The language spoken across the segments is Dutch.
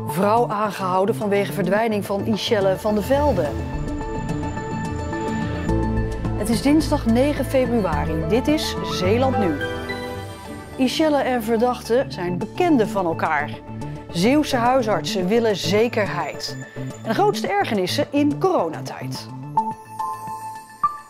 Vrouw aangehouden vanwege verdwijning van Ischelle van de Velde. Het is dinsdag 9 februari. Dit is Zeeland Nu. Ischelle en verdachte zijn bekenden van elkaar. Zeeuwse huisartsen willen zekerheid. En de grootste ergernissen in coronatijd.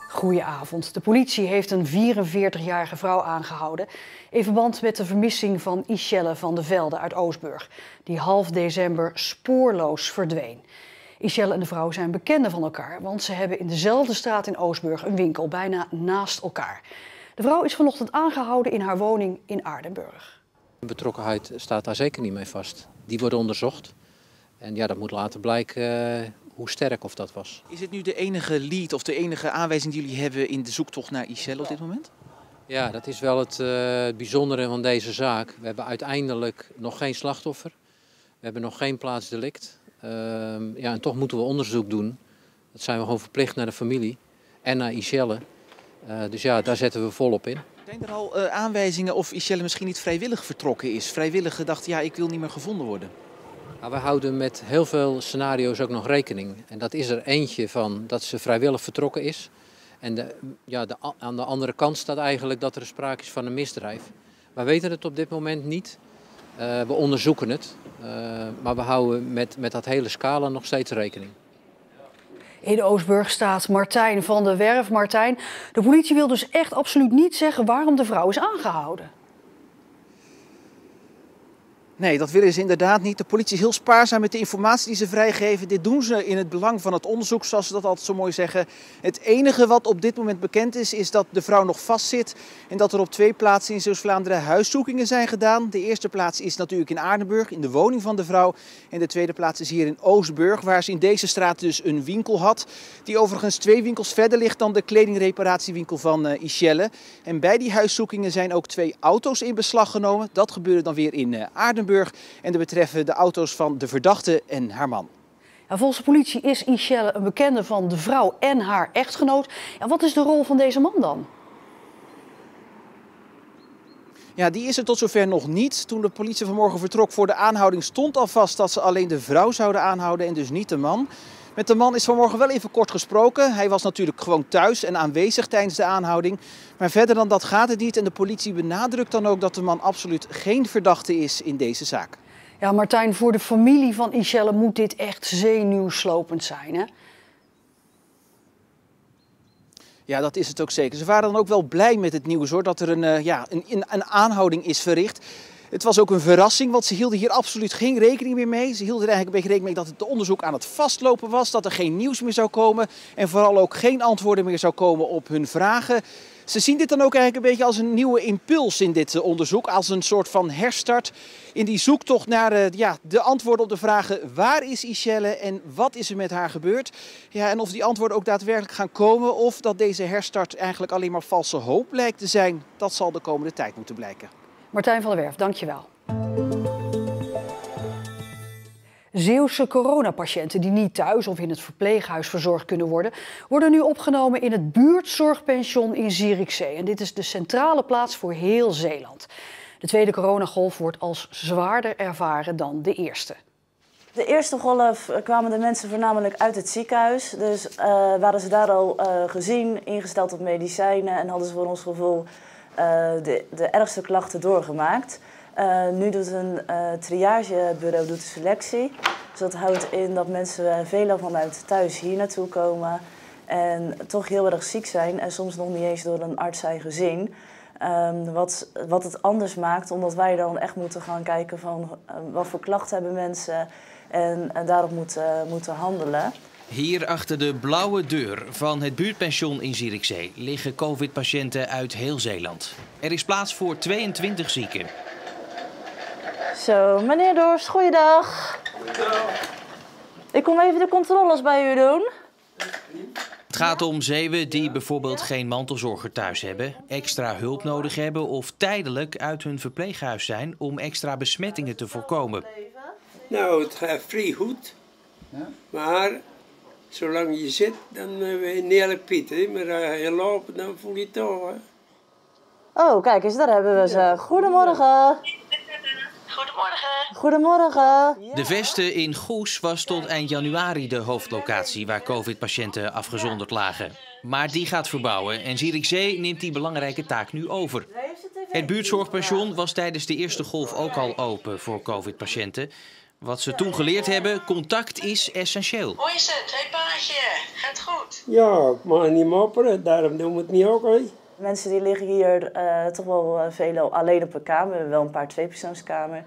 Goedenavond. De politie heeft een 44-jarige vrouw aangehouden in verband met de vermissing van Ischelle van de Velde uit Oostburg, die half december spoorloos verdween. Ischelle en de vrouw zijn bekenden van elkaar, want ze hebben in dezelfde straat in Oostburg een winkel, bijna naast elkaar. De vrouw is vanochtend aangehouden in haar woning in Aardenburg. De betrokkenheid staat daar zeker niet mee vast. Die worden onderzocht. En ja, dat moet later blijken hoe sterk of dat was. Is het nu de enige lead of de enige aanwijzing die jullie hebben in de zoektocht naar Ischelle op dit moment? Ja, dat is wel het bijzondere van deze zaak. We hebben uiteindelijk nog geen slachtoffer. We hebben nog geen plaatsdelict. Ja, en toch moeten we onderzoek doen. Dat zijn we gewoon verplicht naar de familie en naar Ischelle. Dus ja, daar zetten we volop in. Zijn er al aanwijzingen of Ischelle misschien niet vrijwillig vertrokken is? Vrijwillig gedacht, ja, ik wil niet meer gevonden worden. Nou, we houden met heel veel scenario's ook nog rekening. En dat is er eentje van dat ze vrijwillig vertrokken is. En aan de andere kant staat eigenlijk dat er sprake is van een misdrijf. We weten het op dit moment niet. We onderzoeken het. Maar we houden met dat hele scala nog steeds rekening. In Oostburg staat Martijn van der Werf. Martijn, de politie wil dus echt absoluut niet zeggen waarom de vrouw is aangehouden. Nee, dat willen ze inderdaad niet. De politie is heel spaarzaam met de informatie die ze vrijgeven. Dit doen ze in het belang van het onderzoek, zoals ze dat altijd zo mooi zeggen. Het enige wat op dit moment bekend is dat de vrouw nog vastzit. En dat er op 2 plaatsen in Zeeuws-Vlaanderen huiszoekingen zijn gedaan. De eerste plaats is natuurlijk in Aardenburg, in de woning van de vrouw. En de tweede plaats is hier in Oostburg, waar ze in deze straat dus een winkel had. Die overigens 2 winkels verder ligt dan de kledingreparatiewinkel van Ischelle. En bij die huiszoekingen zijn ook 2 auto's in beslag genomen. Dat gebeurde dan weer in Aardenburg. En dat betreffen de auto's van de verdachte en haar man. Ja, volgens de politie is Ischelle een bekende van de vrouw en haar echtgenoot. Ja, wat is de rol van deze man dan? Ja, die is er tot zover nog niet. Toen de politie vanmorgen vertrok voor de aanhouding stond al vast dat ze alleen de vrouw zouden aanhouden en dus niet de man. Met de man is vanmorgen wel even kort gesproken. Hij was natuurlijk gewoon thuis en aanwezig tijdens de aanhouding. Maar verder dan dat gaat het niet. En de politie benadrukt dan ook dat de man absoluut geen verdachte is in deze zaak. Ja, Martijn, voor de familie van Ischelle moet dit echt zenuwslopend zijn, hè? Ja, dat is het ook zeker. Ze waren dan ook wel blij met het nieuws, hoor, dat er een aanhouding is verricht. Het was ook een verrassing, want ze hielden hier absoluut geen rekening meer mee. Ze hielden er eigenlijk een beetje rekening mee dat het onderzoek aan het vastlopen was, dat er geen nieuws meer zou komen en vooral ook geen antwoorden meer zou komen op hun vragen. Ze zien dit dan ook eigenlijk een beetje als een nieuwe impuls in dit onderzoek, als een soort van herstart in die zoektocht naar de antwoorden op de vragen: waar is Ischelle en wat is er met haar gebeurd? Ja, en of die antwoorden ook daadwerkelijk gaan komen of dat deze herstart eigenlijk alleen maar valse hoop blijkt te zijn, dat zal de komende tijd moeten blijken. Martijn van der Werf, dankjewel. Zeeuwse coronapatiënten die niet thuis of in het verpleeghuis verzorgd kunnen worden, worden nu opgenomen in het buurtzorgpension in Zierikzee. En dit is de centrale plaats voor heel Zeeland. De tweede coronagolf wordt als zwaarder ervaren dan de eerste. De eerste golf kwamen de mensen voornamelijk uit het ziekenhuis. Dus waren ze daar al gezien, ingesteld op medicijnen en hadden ze voor ons gevoel de ergste klachten doorgemaakt. Nu doet een triagebureau de selectie. Dus dat houdt in dat mensen veelal vanuit thuis hier naartoe komen en toch heel erg ziek zijn en soms nog niet eens door een arts zijn gezien. Wat het anders maakt, omdat wij dan echt moeten gaan kijken van wat voor klachten hebben mensen en daarop moeten handelen. Hier achter de blauwe deur van het buurtpension in Zierikzee liggen COVID-patiënten uit heel Zeeland. Er is plaats voor 22 zieken. Zo, meneer Dorst, goeiedag. Goeiedag. Ik kom even de controles bij u doen. Het gaat om Zeeuwen die bijvoorbeeld geen mantelzorger thuis hebben, extra hulp nodig hebben of tijdelijk uit hun verpleeghuis zijn om extra besmettingen te voorkomen. Nou, het gaat vrij goed. Ja? Maar zolang je zit, dan ben je niet erg piet. Hè? Maar als je loopt, dan voel je het toch. Hè? Oh, kijk eens, daar hebben we ze. Goedemorgen. Goedemorgen. Goedemorgen. De Veste in Goes was tot eind januari de hoofdlocatie waar covid-patiënten afgezonderd lagen. Maar die gaat verbouwen en Zierikzee neemt die belangrijke taak nu over. Het buurtzorgpension was tijdens de eerste golf ook al open voor covid-patiënten. Wat ze toen geleerd hebben, contact is essentieel. Hoe is het? Hey paatje, gaat goed? Ja, ik mag niet mopperen, daarom doen we het niet ook. Hè. Mensen die liggen hier toch wel veel alleen op een kamer. We hebben wel een paar tweepersoonskamer.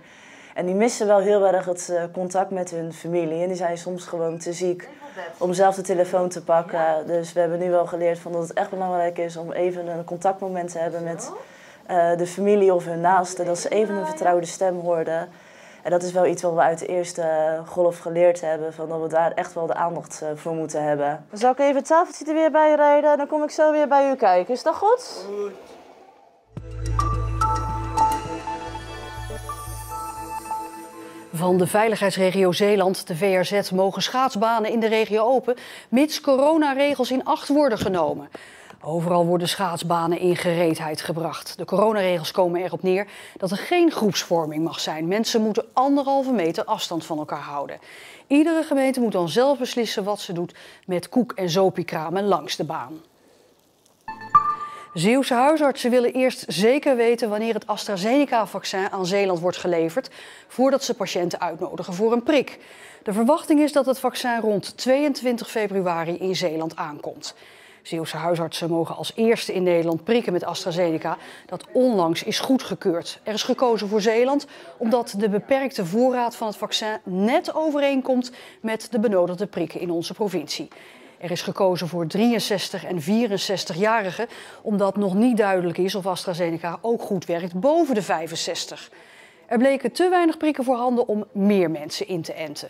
En die missen wel heel erg het contact met hun familie. En die zijn soms gewoon te ziek om zelf de telefoon te pakken. Dus we hebben nu wel geleerd van dat het echt belangrijk is om even een contactmoment te hebben met de familie of hun naasten. Dat ze even een vertrouwde stem hoorden. En dat is wel iets wat we uit de eerste golf geleerd hebben. Van dat we daar echt wel de aandacht voor moeten hebben. Dan zal ik even het tafeltje er weer bij rijden en dan kom ik zo weer bij u kijken. Is dat goed? Goed. Van de veiligheidsregio Zeeland, de VRZ, mogen schaatsbanen in de regio open, mits coronaregels in acht worden genomen. Overal worden schaatsbanen in gereedheid gebracht. De coronaregels komen erop neer dat er geen groepsvorming mag zijn. Mensen moeten 1,5 meter afstand van elkaar houden. Iedere gemeente moet dan zelf beslissen wat ze doet met koek- en zopiekramen langs de baan. Zeeuwse huisartsen willen eerst zeker weten wanneer het AstraZeneca-vaccin aan Zeeland wordt geleverd, voordat ze patiënten uitnodigen voor een prik. De verwachting is dat het vaccin rond 22 februari in Zeeland aankomt. Zeeuwse huisartsen mogen als eerste in Nederland prikken met AstraZeneca, dat onlangs is goedgekeurd. Er is gekozen voor Zeeland omdat de beperkte voorraad van het vaccin net overeenkomt met de benodigde prikken in onze provincie. Er is gekozen voor 63 en 64-jarigen, omdat nog niet duidelijk is of AstraZeneca ook goed werkt boven de 65. Er bleken te weinig prikken voorhanden om meer mensen in te enten.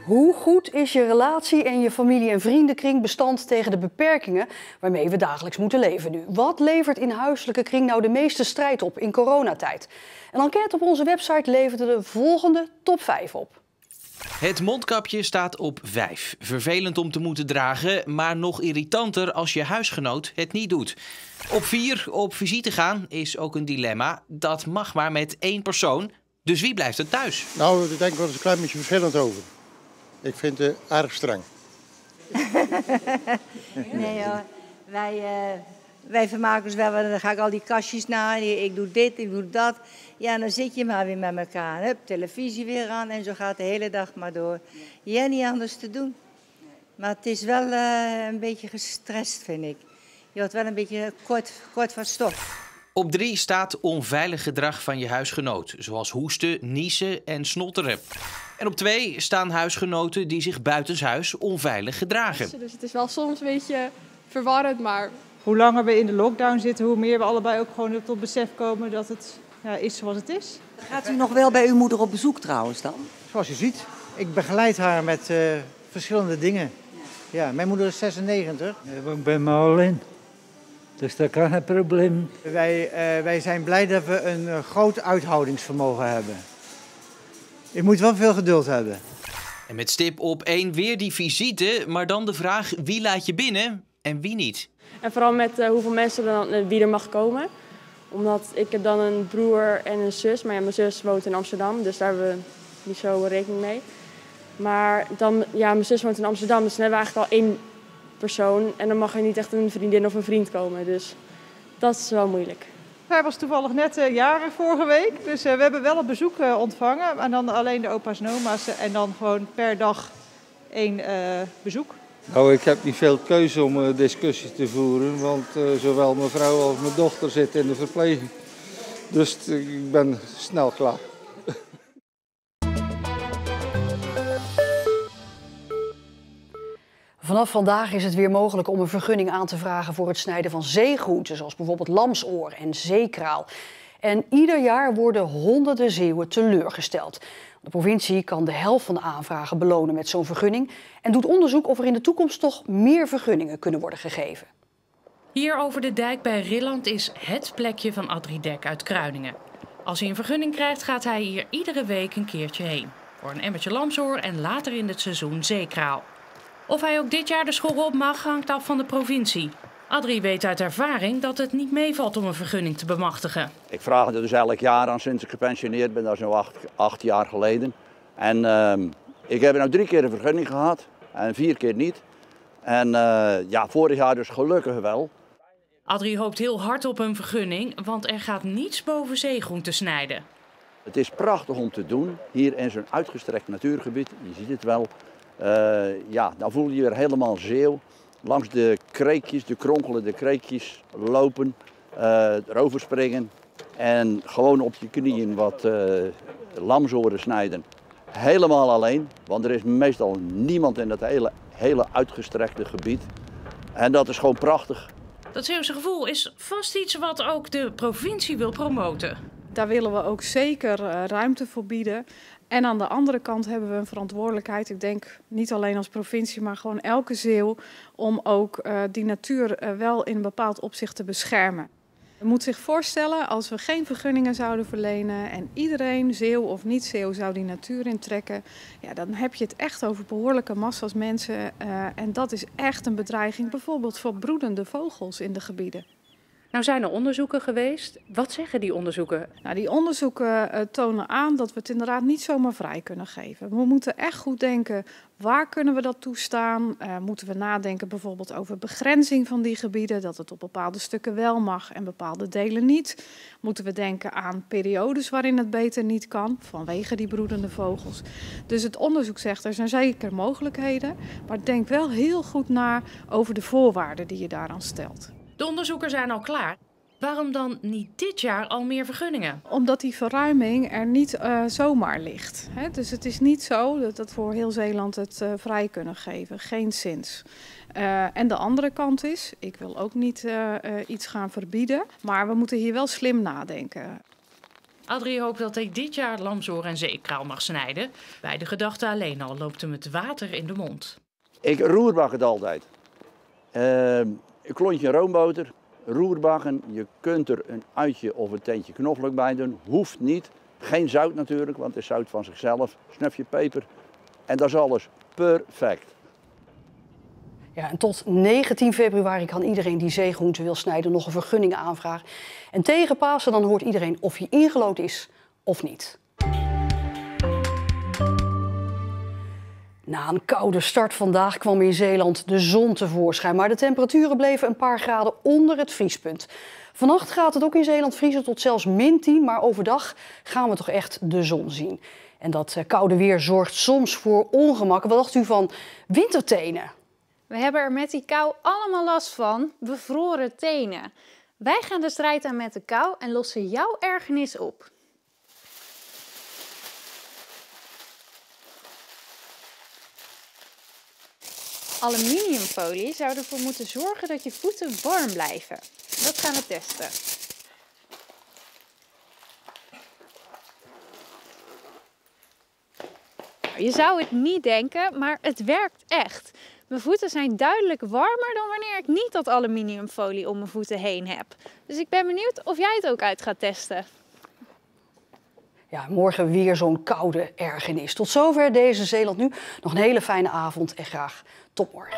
Hoe goed is je relatie en je familie- en vriendenkring bestand tegen de beperkingen waarmee we dagelijks moeten leven nu? Wat levert in huiselijke kring nou de meeste strijd op in coronatijd? Een enquête op onze website leverde de volgende top 5 op. Het mondkapje staat op 5. Vervelend om te moeten dragen, maar nog irritanter als je huisgenoot het niet doet. Op 4, op visite gaan is ook een dilemma. Dat mag maar met 1 persoon, dus wie blijft er thuis? Nou, daar denk ik wel eens een klein beetje verschillend over. Ik vind het erg streng. Nee hoor, wij vermaken ons wel, dan ga ik al die kastjes naar, ik doe dit, ik doe dat. Ja, dan zit je maar weer met elkaar. Hup, televisie weer aan en zo gaat de hele dag maar door. Je hebt niet anders te doen. Maar het is wel een beetje gestrest, vind ik. Je wordt wel een beetje kort van stof. Op 3 staat onveilig gedrag van je huisgenoot, zoals hoesten, niezen en snotteren. En op 2 staan huisgenoten die zich buitenshuis onveilig gedragen. Dus het is wel soms een beetje verwarrend, maar... Hoe langer we in de lockdown zitten, hoe meer we allebei ook gewoon tot besef komen dat het is zoals het is. Gaat u nog wel bij uw moeder op bezoek trouwens dan? Zoals u ziet, ik begeleid haar met verschillende dingen. Ja, mijn moeder is 96. Ik ben maar alleen. Dus dat kan geen probleem. Wij zijn blij dat we een groot uithoudingsvermogen hebben. Je moet wel veel geduld hebben. En met stip op 1 weer die visite, maar dan de vraag wie laat je binnen en wie niet. En vooral met hoeveel mensen dan, wie er mag komen. Omdat ik heb dan een broer en een zus, maar ja, mijn zus woont in Amsterdam, dus daar hebben we niet zo rekening mee. Maar dan, ja, mijn zus woont in Amsterdam, dus dan hebben we eigenlijk al 1 persoon. En dan mag er niet echt een vriendin of een vriend komen, dus dat is wel moeilijk. Hij was toevallig net jarig vorige week, dus we hebben wel een bezoek ontvangen. En dan alleen de opa's en oma's en dan gewoon per dag 1 bezoek. Nou, ik heb niet veel keuze om discussies te voeren, want zowel mijn vrouw als mijn dochter zitten in de verpleging. Dus ik ben snel klaar. Vanaf vandaag is het weer mogelijk om een vergunning aan te vragen voor het snijden van zeegroenten, zoals bijvoorbeeld lamsoor en zeekraal. En ieder jaar worden honderden Zeeuwen teleurgesteld. De provincie kan de helft van de aanvragen belonen met zo'n vergunning en doet onderzoek of er in de toekomst toch meer vergunningen kunnen worden gegeven. Hier over de dijk bij Rilland is het plekje van Adridek uit Kruiningen. Als hij een vergunning krijgt, gaat hij hier iedere week een keertje heen. Voor een emmertje lamsoor en later in het seizoen zeekraal. Of hij ook dit jaar de schorre op mag, hangt af van de provincie. Adrie weet uit ervaring dat het niet meevalt om een vergunning te bemachtigen. Ik vraag het dus elk jaar aan sinds ik gepensioneerd ben, dat is nu 8 jaar geleden. En ik heb nu 3 keer een vergunning gehad en 4 keer niet. En ja, vorig jaar dus gelukkig wel. Adrie hoopt heel hard op een vergunning, want er gaat niets boven zeegroente snijden. Het is prachtig om te doen, hier in zo'n uitgestrekt natuurgebied, je ziet het wel. Ja, dan voel je je weer helemaal Zeeuw. Langs de kreekjes, de kronkelende kreekjes lopen, erover springen en gewoon op je knieën wat lamsoren snijden. Helemaal alleen, want er is meestal niemand in dat hele uitgestrekte gebied. En dat is gewoon prachtig. Dat Zeeuwse gevoel is vast iets wat ook de provincie wil promoten. Daar willen we ook zeker ruimte voor bieden. En aan de andere kant hebben we een verantwoordelijkheid, ik denk niet alleen als provincie, maar gewoon elke Zeeuw, om ook die natuur wel in een bepaald opzicht te beschermen. Je moet zich voorstellen, als we geen vergunningen zouden verlenen en iedereen, Zeeuw of niet-Zeeuw, zou die natuur intrekken, ja, dan heb je het echt over behoorlijke massa's mensen. En dat is echt een bedreiging, bijvoorbeeld voor broedende vogels in de gebieden. Nou zijn er onderzoeken geweest. Wat zeggen die onderzoeken? Nou, die onderzoeken tonen aan dat we het inderdaad niet zomaar vrij kunnen geven. We moeten echt goed denken, waar kunnen we dat toestaan? Moeten we nadenken bijvoorbeeld over begrenzing van die gebieden, dat het op bepaalde stukken wel mag en bepaalde delen niet? Moeten we denken aan periodes waarin het beter niet kan, vanwege die broedende vogels? Dus het onderzoek zegt, er zijn zeker mogelijkheden, maar denk wel heel goed na over de voorwaarden die je daaraan stelt. De onderzoeken zijn al klaar. Waarom dan niet dit jaar al meer vergunningen? Omdat die verruiming er niet zomaar ligt. Dus het is niet zo dat we voor heel Zeeland het vrij kunnen geven. Geen zins. En de andere kant is, ik wil ook niet iets gaan verbieden, maar we moeten hier wel slim nadenken. Adrie hoopt dat hij dit jaar lamsoor en zeekraal mag snijden. Bij de gedachte alleen al loopt hem het water in de mond. Ik roerbak het altijd. Een klontje roomboter, roerbakken. Je kunt er een uitje of een teentje knoflook bij doen. Hoeft niet. Geen zout natuurlijk, want het is zout van zichzelf. Snufje peper. En dat is alles perfect. Ja, en tot 19 februari kan iedereen die zeegroente wil snijden nog een vergunning aanvragen. En tegen Pasen dan hoort iedereen of hij ingelood is of niet. Na een koude start vandaag kwam in Zeeland de zon tevoorschijn, maar de temperaturen bleven een paar graden onder het vriespunt. Vannacht gaat het ook in Zeeland vriezen tot zelfs -10, maar overdag gaan we toch echt de zon zien. En dat koude weer zorgt soms voor ongemakken. Wat dacht u van wintertenen? We hebben er met die kou allemaal last van, bevroren tenen. Wij gaan de strijd aan met de kou en lossen jouw ergernis op. Aluminiumfolie zou ervoor moeten zorgen dat je voeten warm blijven. Dat gaan we testen. Je zou het niet denken, maar het werkt echt. Mijn voeten zijn duidelijk warmer dan wanneer ik niet dat aluminiumfolie om mijn voeten heen heb. Dus ik ben benieuwd of jij het ook uit gaat testen. Ja, morgen weer zo'n koude ergernis. Tot zover deze Zeeland Nu. Nog een hele fijne avond en graag tot morgen.